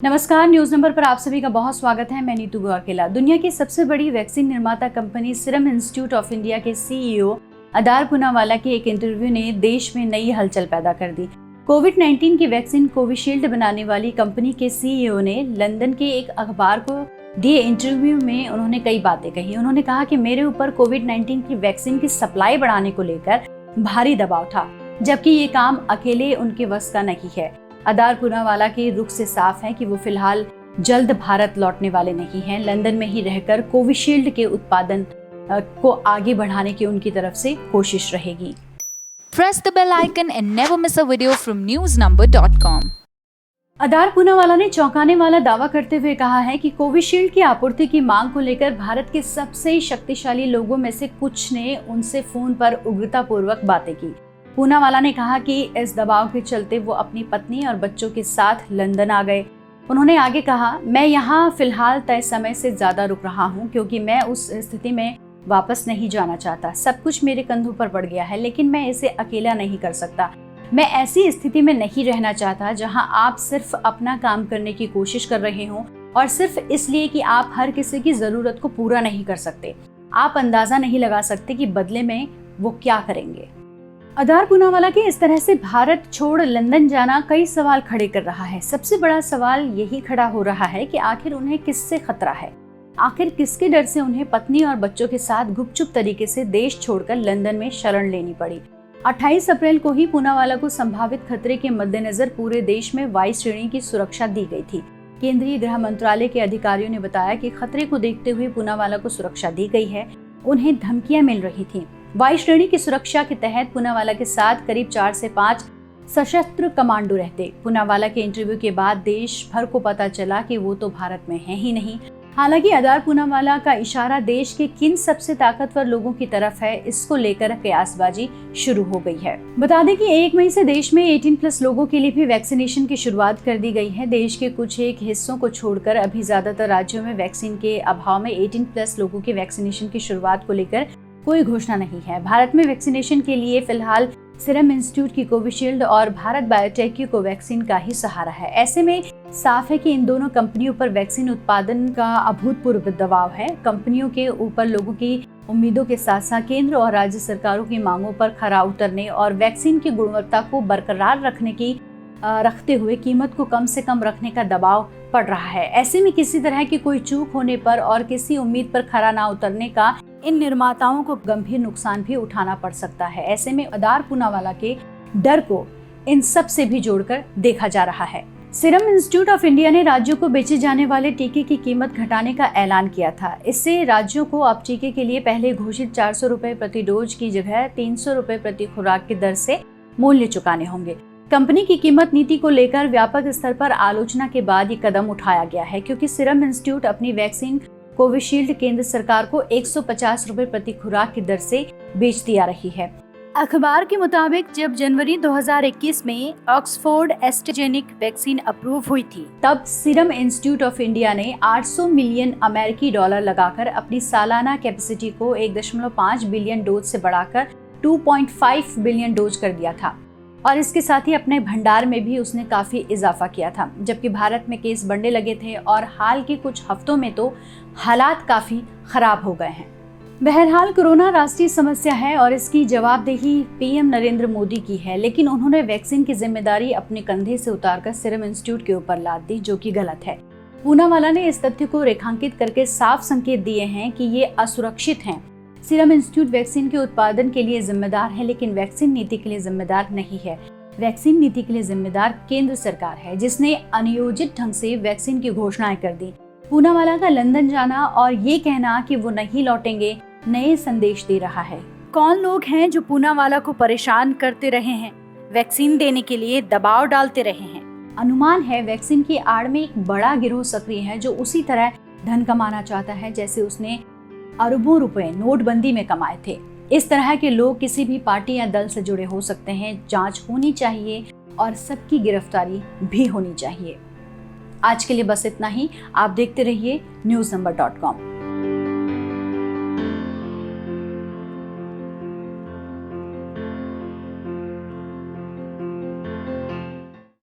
नमस्कार, news number पर आप सभी का बहुत स्वागत है। मैं नीतू गौरकेला। दुनिया की सबसे बड़ी वैक्सीन निर्माता company serum institute of India के सीईओ अदार पूनावाला के एक इंटरव्यू ने देश में नई हलचल पैदा कर दी। कोविड-19 की वैक्सीन कोविशील्ड बनाने वाली कंपनी के सीईओ ने लंदन के एक अखबार को दिए इंटरव्यू में उन्होंने कई बातें कही। उन्होंने कहा कि मेरे ऊपर कोविड-19 की वैक्सीन की सप्लाई बढ़ाने को लेकर भारी दबाव था, जबकि ये काम अकेले उनके वश का नहीं है। अदार पूनावाला के रुख से साफ है कि वो फिलहाल जल्द भारत लौटने वाले नहीं हैं। लंदन में ही रहकर कोविशील्ड के उत्पादन को आगे बढ़ाने की उनकी तरफ से कोशिश रहेगी। Press the bell icon and never miss a video from newsnumber.com. Adar Poonawalla ने चौंकाने वाला दावा करते हुए कहा है कि कोविशील्ड की आपूर्ति की मांग को लेकर भारत के सबसे शक्तिशाली लोगों में से कुछ ने उनसे फोन पर उग्रतापूर्वक बातें की। पूनावाला ने कहा कि इस दबाव के चलते वो अपनी पत्नी और बच्चों के साथ लंदन आ गए। उन्होंने आगे कहा, मैं यहाँ फिलहाल तय समय से ज्यादा रुक रहा हूँ क्योंकि मैं उस स्थिति में वापस नहीं जाना चाहता। सब कुछ मेरे कंधों पर पड़ गया है, लेकिन मैं इसे अकेला नहीं कर सकता। मैं ऐसी स्थिति में नहीं रहना चाहता जहां आप सिर्फ अपना काम करने की कोशिश कर रहे हों और सिर्फ इसलिए कि आप हर किसी की जरूरत को पूरा नहीं कर सकते। आप अंदाजा नहीं लगा सकते कि बदले में वो क्या करेंगे। अदार पूनावाला के इस तरह से भारत छोड़ लंदन जाना कई सवाल खड़े कर रहा है। सबसे बड़ा सवाल यही खड़ा हो रहा है कि आखिर उन्हें किससे खतरा है, आखिर किसके डर से उन्हें पत्नी और बच्चों के साथ गुपचुप तरीके से देश छोड़कर लंदन में शरण लेनी पड़ी। 28 अप्रैल को ही पूनावाला को संभावित खतरे के मद्देनजर पूरे देश में वाई श्रेणी की सुरक्षा दी गई थी। केंद्रीय गृह मंत्रालय के अधिकारियों ने बताया कि खतरे को देखते हुए पूनावाला को सुरक्षा दी गई है। उन्हें धमकियां मिल रही थी। वाई श्रेणी की सुरक्षा के तहत पूनावाला के साथ करीब 4 से 5 सशस्त्र कमांडो रहते। पूनावाला के इंटरव्यू के बाद देश भर को पता चला कि वो तो भारत में है ही नहीं। हालांकि अदार पूनावाला का इशारा देश के किन सबसे ताकतवर लोगों की तरफ है, इसको लेकर कयासबाजी शुरू हो गई है। बता दें कि 1 मई से देश में 18+ लोगों के लिए भी वैक्सीनेशन की शुरुआत कर दी गई है। देश के कुछ एक हिस्सों को छोड़कर अभी ज्यादातर राज्यों में वैक्सीन के अभाव में 18+ लोगों के वैक्सीनेशन की शुरुआत को लेकर कोई घोषणा नहीं है। भारत में वैक्सीनेशन के लिए फिलहाल सीरम इंस्टीट्यूट की कोविशील्ड और भारत बायोटेक की कोवैक्सीन का ही सहारा है। ऐसे में साफ है कि इन दोनों कंपनियों पर वैक्सीन उत्पादन का अभूतपूर्व दबाव है। कंपनियों के ऊपर लोगों की उम्मीदों के साथ साथ केंद्र और राज्य सरकारों की मांगों पर खरा उतरने और वैक्सीन की गुणवत्ता को बरकरार रखते हुए कीमत को कम से कम रखने का दबाव पड़ रहा है। ऐसे में किसी तरह की कोई चूक होने पर और किसी उम्मीद पर खरा ना उतरने का इन निर्माताओं को गंभीर नुकसान भी उठाना पड़ सकता है। ऐसे में अदार पूनावाला के डर को इन सब से भी जोड़कर देखा जा रहा है। सीरम इंस्टीट्यूट ऑफ इंडिया ने राज्यों को बेचे जाने वाले टीके की कीमत घटाने का ऐलान किया था। इससे राज्यों को अब टीके के लिए पहले घोषित 400 रुपए प्रति डोज की जगह 300 रुपए प्रति खुराक की दर से मूल्य चुकाने होंगे। कंपनी की कीमत नीति को लेकर व्यापक स्तर पर आलोचना के बाद ये कदम उठाया गया है, क्योंकि सीरम इंस्टीट्यूट अपनी वैक्सीन कोविशील्ड केंद्र सरकार को 150 रुपए प्रति खुराक की दर से बेचती आ रही है। अखबार के मुताबिक जब जनवरी 2021 में ऑक्सफोर्ड एस्ट्राजेनेका वैक्सीन अप्रूव हुई थी, तब सीरम इंस्टीट्यूट ऑफ इंडिया ने 800 मिलियन अमेरिकी डॉलर लगाकर अपनी सालाना कैपेसिटी को 1.5 बिलियन डोज से बढ़ाकर 2.5 बिलियन डोज कर दिया था और इसके साथ ही अपने भंडार में भी उसने काफी इजाफा किया था। जबकि भारत में केस बढ़ने लगे थे और हाल के कुछ हफ्तों में तो हालात काफी खराब हो गए हैं। बहरहाल कोरोना राष्ट्रीय समस्या है और इसकी जवाबदेही पीएम नरेंद्र मोदी की है, लेकिन उन्होंने वैक्सीन की जिम्मेदारी अपने कंधे से उतारकर सीरम इंस्टीट्यूट के ऊपर लाद दी, जो कि गलत है। पूनावाला ने इस तथ्य को रेखांकित करके साफ संकेत दिए हैं कि ये असुरक्षित हैं। सीरम इंस्टीट्यूट वैक्सीन के उत्पादन के लिए जिम्मेदार है, लेकिन वैक्सीन नीति के लिए जिम्मेदार नहीं है। वैक्सीन नीति के लिए जिम्मेदार केंद्र सरकार है, जिसने अनियोजित ढंग से वैक्सीन की घोषणाएं कर दी। पूनावाला का लंदन जाना और ये कहना कि वो नहीं लौटेंगे नए संदेश दे रहा है। कौन लोग हैं जो पूनावाला को परेशान करते रहे हैं, वैक्सीन देने के लिए दबाव डालते रहे हैं? अनुमान है वैक्सीन की आड़ में एक बड़ा गिरोह सक्रिय है, जो उसी तरह धन कमाना चाहता है जैसे उसने अरबों रुपए नोटबंदी में कमाए थे। इस तरह के लोग किसी भी पार्टी या दल से जुड़े हो सकते हैं। जांच होनी चाहिए और सबकी गिरफ्तारी भी होनी चाहिए। आज के लिए बस इतना ही। आप देखते रहिए newsnumber.com।